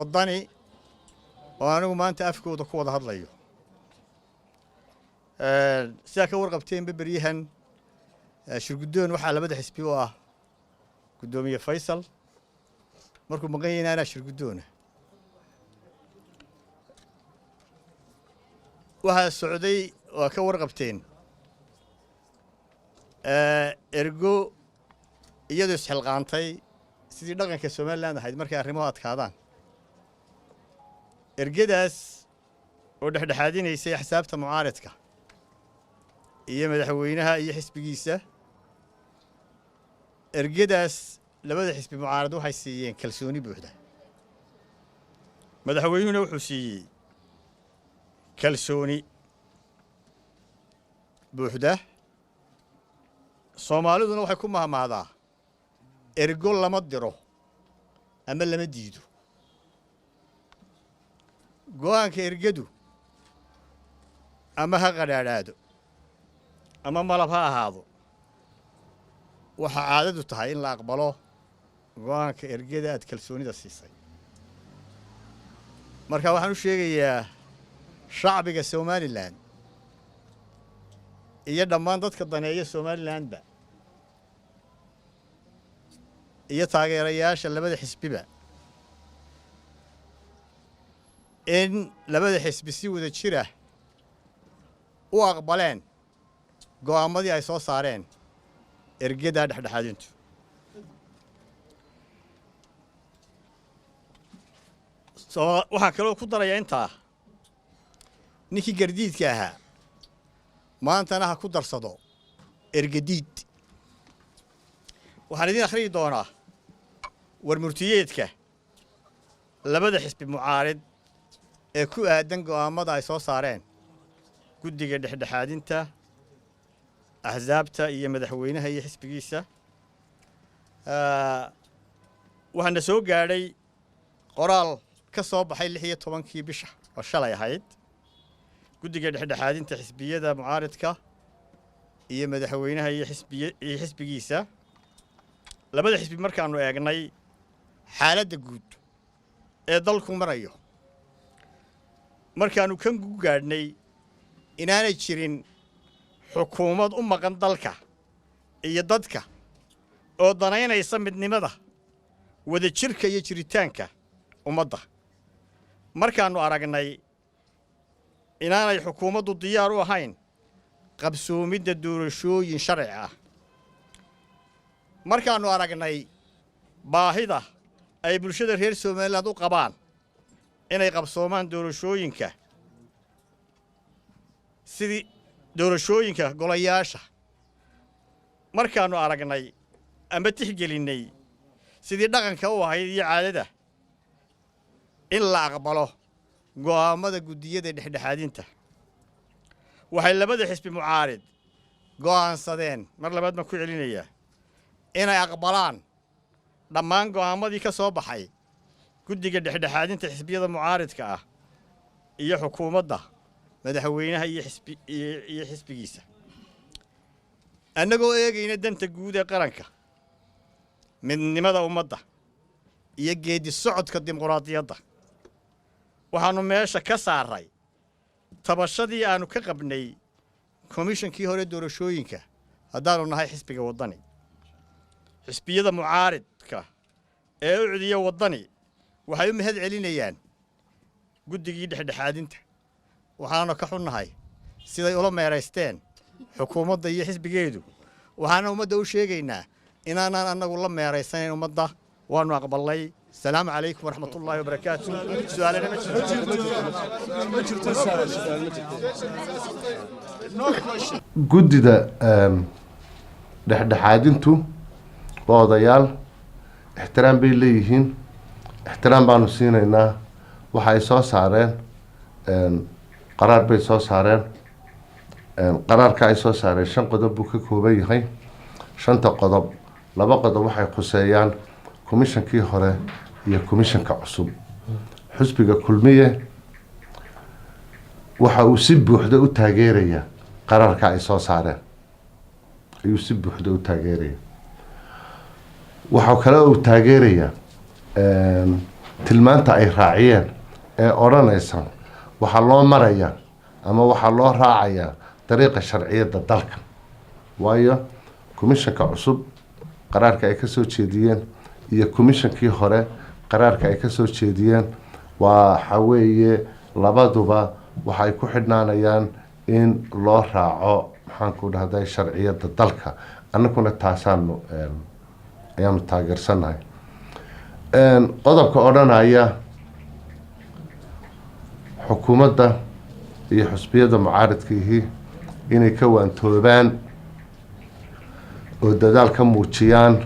wadani oo anigu maanta afkooda ku wada hadlayo sida ka warqabteen beryahan shirgudoon waxa labada xisbi oo ah gudoomiye Faysal markuu maqan yahay ana shirgudoona waxa socday oo ka warqabteen ergo iyadoo isxilqaantay sidii dhaqanka Soomaaliland ahayd markay arrimaha adkaadaan ergadaas oo dhexdhexaadinaysay xisaabta mucaaradka iyo madaxweynaha iyo xisbigiisa ergadaas labada xisbi mucaarad waxay siiyeen kalsooni buuxda madaxweynuhuna wuxuu siiyey kalsooni buuxda Soomaaliduna waxay ku mahmaadaa ergo lama diro ama lama diido go'aanka ergadu ama ha qadhaadhaado ama malab ha ahaado waxa caadadu tahay in la aqbalo go'aanka ergada aad kalsoonida siisay marka waxaan u sheegayaa shacbiga Soomaaliland iyo dhammaan dadka daneeya Soomaalilandba iyo taageerayaasha labada xisbiba in labada xisbi si wada jira u aqbaleen go'aamadii ay soo saareen ergada dhexdhexaadintu waxa kale oo ku daraya intaa ninkii gardiidka ahaa maantana ha ku darsado ergadiid waxaan idin akhriyi doonaa warmurtiyeedka labada xisbi mucaarid ee ku aadan go'aamada ay soo saareen guddiga dhexdhexaadinta axsaabta iyo madaxweynaha iyo xisbigiisa waxaana soo gaadhay qoraal ka soo baxay 16 bisha oo shalay ahayd guddiga dhexdhexaadinta xisbiyada mucaaridka iyo madaxweynaha iyo xisbigiisa labada xisbi markaanu eegnay xaaladda guud ee dalku marayo markaanu kan ku gaadhnay inaanay jirin xukuumad u maqan dalka iyo dadka oo danaynaysa midnimada wada jirka iyo jiritaanka ummadda markaanu aragnay inaanay xukuumaddu diyaar u ahayn qabsoomidda doorashooyin sharci ah markaanu aragnay baahida ay bulshada reer Soomaaliland u qabaan inay qabsoomaan doorashooyinka sidii doorashooyinka golayaasha markaanu aragnay ama tixgelinay sidii dhaqanka u ahayd iyo caadada in la aqbalo go'aamada guddiyada dhexdhexaadinta waxay labada xisbi mucaarid go'aansadeen mar labaad ma ku celinayaa inay aqbalaan dhammaan go'aamadii ka soo baxay guddiga dhexdhexaadinta xisbiyada mucaaridka ah iyo xukuumadda madaxweynaha iyo xisbigiisa annagoo eegayna danta guud ee qaranka midnimada ummadda iyo geedi socodka dimuqraadiyadda waxaanu meesha ka saaray tabashadii aanu ka qabnay komishankii hore doorashooyinka haddaanu nahay xisbiga wadani xisbiyada mucaaridka ee u cidiya wadani waxay u mahad celinayaan guddigii dhexdhexaadinta waxaanu ka xunnahay siday ula meeraysteen xukuumadda iyo xisbigeedu waxaana ummadda u sheegaynaa inaanaan annagu la meeraysanayn ummadda waanu aqbalnay السلام عليكم ورحمة الله وبركاته سؤالنا guddida dhexdhexaadintu waa odayaal ixtiraam bay leeyihiin ixtiraam baanu siinaynaa waxa ay soo saareen qaraar bay soo saareen qaraarka ay soo saareen 5 qodob buu ka kooban yahay 5 qodob 2 qodob waxay khuseeyaan komishankii hore iyo komishanka cusub xisbiga kulmiye waxa uu si buuxda u taageerayaa qaraarka ay soo saareen ayuu si buuxda u taageerayaa waxa kale oo taageerayaa tilmaanta ay raaciyeen ee odhanaysa waxaa loo marayaa ama waxaa loo raacayaa dariiqa sharciyadda dalka. waayo komishanka cusub qaraarka ay ka soo jeediyeen iyo komishankii hore qaraarka ay ka soo jeediyeen waxa weeye labaduba waxay ku xidhnaanayaan in loo raaco maxaan ku dhahday sharciyadda dalka. annaguna taasaanu ayaanu taageersanahay. qodobka odhanaya xukuumadda iyo xusbiyada mucaaradkiihi inay ka waantoobaan oo dadaal ka muujiyaan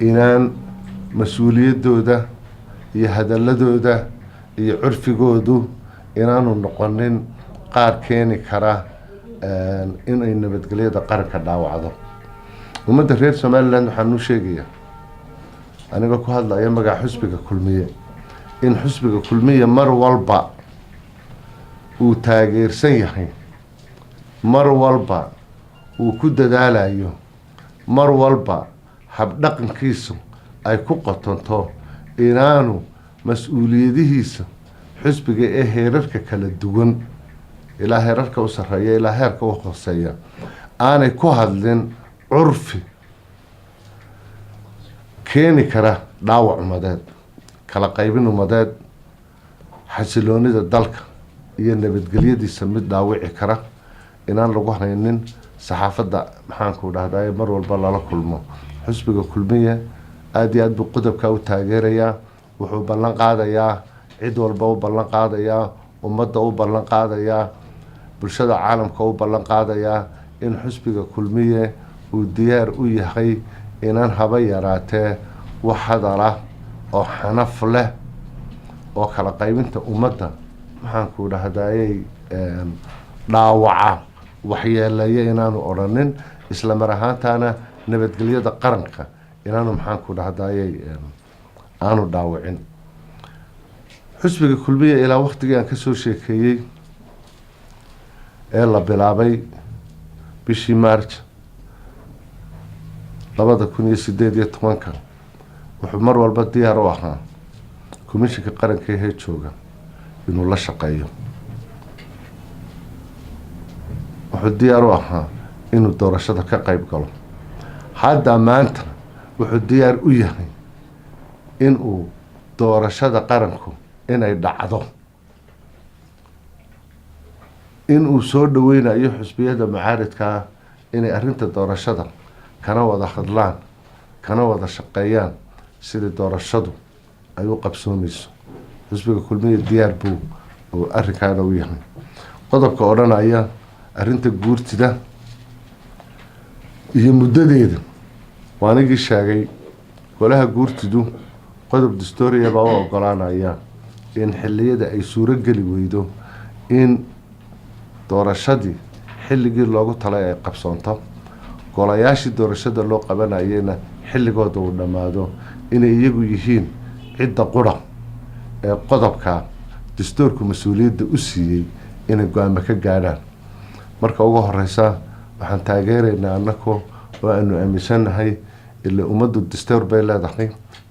inaan mas-uuliyaddooda iyo hadaladooda iyo curfigoodu inaanu noqonin qaar keeni kara inay nabadgelyada qaranka dhaawacdo. ummadda reer somaliland waxaan u sheegayaa aniga ku hadlaya magaca xusbiga kulmiye in xusbiga kulmiye mar walba uu taageersan yahay, mar walba uu ku dadaalayo, mar walba habdhaqankiisu ay ku qotonto inaanu mas-uuliyadihiisa xusbiga ee heerarka kala duwan ilaa heerarka u sarreeya ilaa heerka u hooseeya aanay ku hadlin curfi keeni kara dhaawac umadeed, kala qaybin umadeed, xasiloonida dalka iyo nabadgelyadiisa mid dhaawici kara, inaan lagu haynin saxaafadda maxaanku dhahday mar walba lala kulmo. xusbiga kulmiye aada iyo aad buu qodobka u taageerayaa. wuxuu ballan qaadayaa, cid walba u ballan qaadayaa, ummadda u ballan qaadayaa, bulshada caalamka u ballan qaadayaa in xusbiga kulmiye uu diyaar u yahay inaan haba yaraatee wax hadala oo xanaf leh oo kala qaybinta ummadda maxaanku dhahdayay dhaawaca waxyeeleeya inaanu odhanin, isla mar ahaantaana nabadgelyada qaranka inaanu maxaanku dhahdayay aanu dhaawicin. xusbiga kulmiye ilaa waktigii aan kasoo sheekeeyey ee la bilaabay bishii march 2018 wuxuu mar walba diyaar u ahaa komishanka qaranka ee jooga inuu la shaqeeyo. wuxuu diyaar u ahaa inuu doorashada ka qayb galo. hadda maanta wuxuu diyaar u yahay inuu doorashada qaranku inay dhacdo, inuu soo dhaweynayo xusbiyada mucaaridkaa inay arrinta doorashada kana wada hadlaan, kana wada shaqeeyaan sidii doorashadu ay u qabsoonayso. xusbiga kulmiye diyaar buu oo arrinkaana u yahay. qodobka odhanaya arrinta guurtida iyo muddadeeda waa anigii sheegay, golaha guurtidu qodob dastuuriya baa u ogolaanaya in xilliyada ay suuro geli weydo in doorashadii xilligii loogu talay ay qabsoonto, golayaashii doorashada loo qabanayena xilligooda uu dhammaado, inay iyagu yihiin cidda qura ee qodobka dastuurku mas-uuliyadda u siiyey inay go-aamo ka gaadhaan. marka ugu horeysa waxaan taageeraynaa annaku oo aanu aaminsanahay ilaa ummaddu dastuur bay leedahay,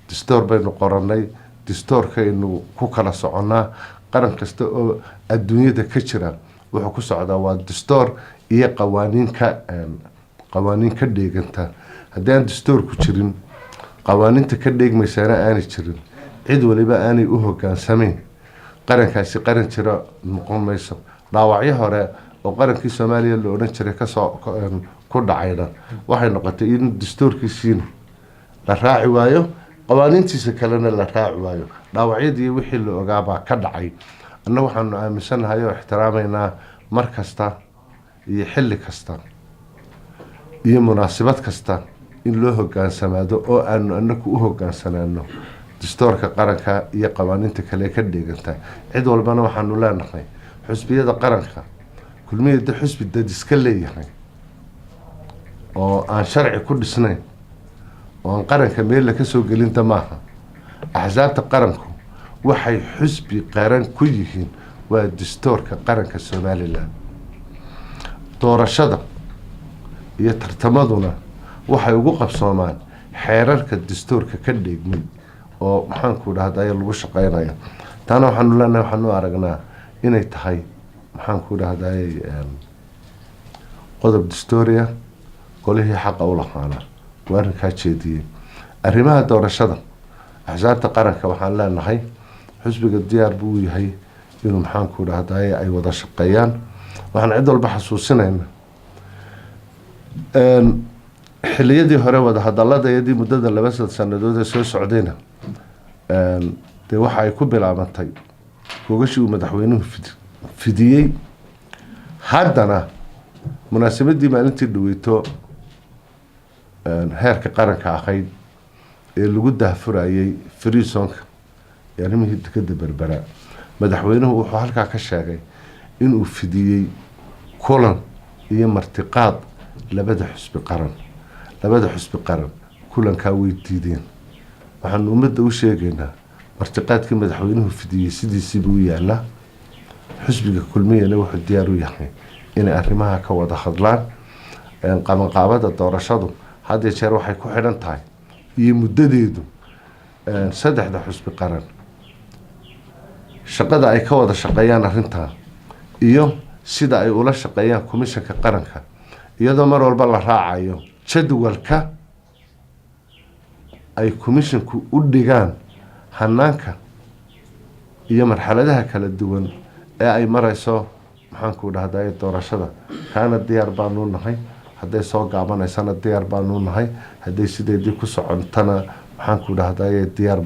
dastuur baynu qorannay, dastuurkaynu ku kala soconnaa. qaran kasta oo adduunyada ka jira wuxuu ku socdaa waa dastuur iyo qawaaniin ka dheeganta. haddii aan dastuurku jirin, qawaaniinta ka dheegmaysaana aanay jirin, cid waliba aanay u hogaansamayn, qarankaasi qaran jira noqon mayso. dhaawacyo hore oo qarankii soomaaliya la odhan jiray kasoo ku dhacayna waxay noqotay in dastuurkiisiina la raaci waayo, qawaaniintiisa kalena la raaci waayo. dhaawacyadii wixii la ogaabaa ka dhacay. anna waxaanu aaminsanahay oo ixtiraamaynaa mar kasta iyo xilli kasta iyo munaasabad kasta in loo hogaansamaado oo aanu annaku u hogaansanaano dastuurka qaranka iyo qawaaniinta kale ka dheeganta. cid walbana waxaanu leenahay xusbiyada qaranka kulmiyada xusbi dad iska leeyahay oo aan sharci ku dhisnayn oo aan qaranka meel la ka soo gelinta maaha. axsaabta qaranku waxay xusbi qaran ku yihiin waa dastuurka qaranka Somaliland. doorashada iyo tartamaduna waxay ugu qabsoomaan xeerarka dastuurka ka dheegmay oo maxaanku dhahdaye lagu shaqeynayo taana waxaanu leenahay waxaanu aragnaa inay tahay maxaanku dhahdaye qodob dastuuriya golihii xaqa u lahaana waa arrinkaa jeediyey arrimaha doorashada axsaabta qaranka waxaan leenahay xusbiga diyaar buu yahay inuu maxaanku dhahdaye ay wada shaqeeyaan waxaan cid walba xasuusinayna xiliyadii hore wada hadaladayadii muddada 2 sanadood ee soo socdayna dee waxa ay ku bilaabantay gogashii uu madaxweynuhu fidiyey haddana munaasabadii maalintii dhaweyto heerka qaranka ahayd ee lagu daahfurayay freesonka ee arrimihii dekada berbera madaxweynuhu wuxuu halkaa ka sheegay inuu fidiyey kulan iyo martiqaad labada xusbi qaran kulankaa way diideen waxaanu ummadda u sheegaynaa martiqaadkii madaxweynuhu fidiyey sidiisiibuu u yaalaa xusbiga kulmiyana wuxuu diyaar u yahay inay arrimaha ka wada hadlaan qabanqaabada doorashadu had iyo jeer waxay ku xidhan tahay iyo muddadeedu 3 xusbi qaran shaqada ay ka wada shaqeeyaan arrintaa iyo sida ay ula shaqeeyaan komishanka qaranka iyadoo mar walba la raacayo jadwalka ay komishanku u dhigaan hanaanka iyo marxaladaha kala duwan ee ay marayso maxaanku dhahdaye doorashada kaana diyaar baanu nahay hadday soo gaabanaysana diyaar baanu nahay hadday sideedii ku socontana maxaanku dhahdaye diyaar